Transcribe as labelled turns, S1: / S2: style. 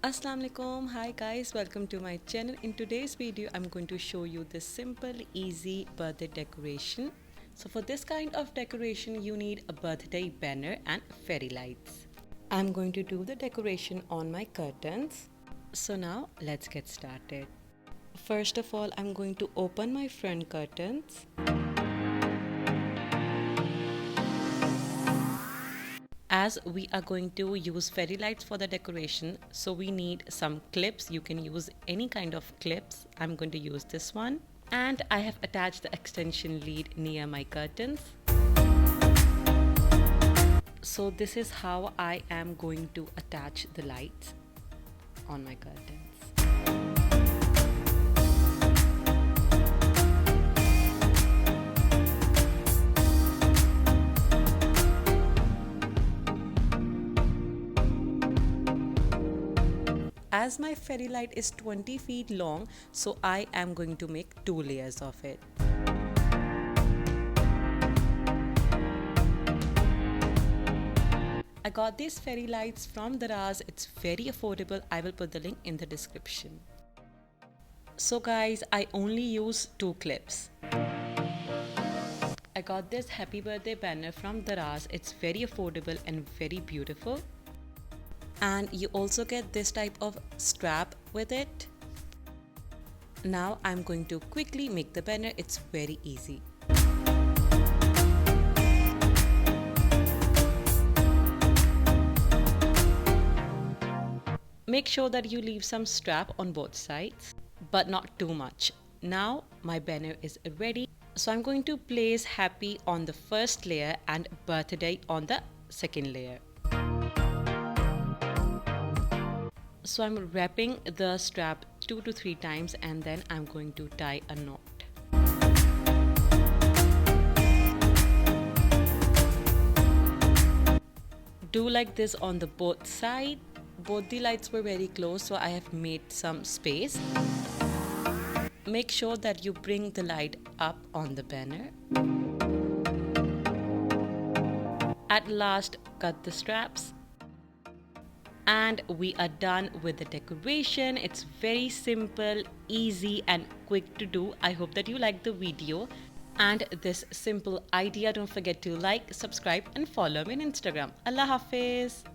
S1: Assalamu alaikum. Hi guys, welcome to my channel. In today's video I'm going to show you this simple easy birthday decoration. So for this kind of decoration you need a birthday banner and fairy lights. I'm going to do the decoration on my curtains. So now let's get started. First of all, I'm going to open my front curtains. As we are going to use fairy lights for the decoration, so we need some clips. You can use any kind of clips. I'm going to use this one. And I have attached the extension lead near my curtains. So this is how I am going to attach the lights on my curtains. As my fairy light is 20 feet long, so I am going to make 2 layers of it. I got these fairy lights from Daraz. It's very affordable. I will put the link in the description. So guys, I only use 2 clips. I got this happy birthday banner from Daraz. It's very affordable and very beautiful. And you also get this type of strap with it. Now I'm going to quickly make the banner. It's very easy. Make sure that you leave some strap on both sides, but not too much. Now my banner is ready. So I'm going to place happy on the first layer and birthday on the second layer. So I'm wrapping the strap 2 to 3 times and then I'm going to tie a knot. Do like this on the both sides. Both the lights were very close, so I have made some space. Make sure that you bring the light up on the banner. At last, cut the straps. And we are done with the decoration. It's very simple, easy and quick to do. I hope that you like the video and this simple idea. Don't forget to like, subscribe and follow me on Instagram. Allah Hafiz.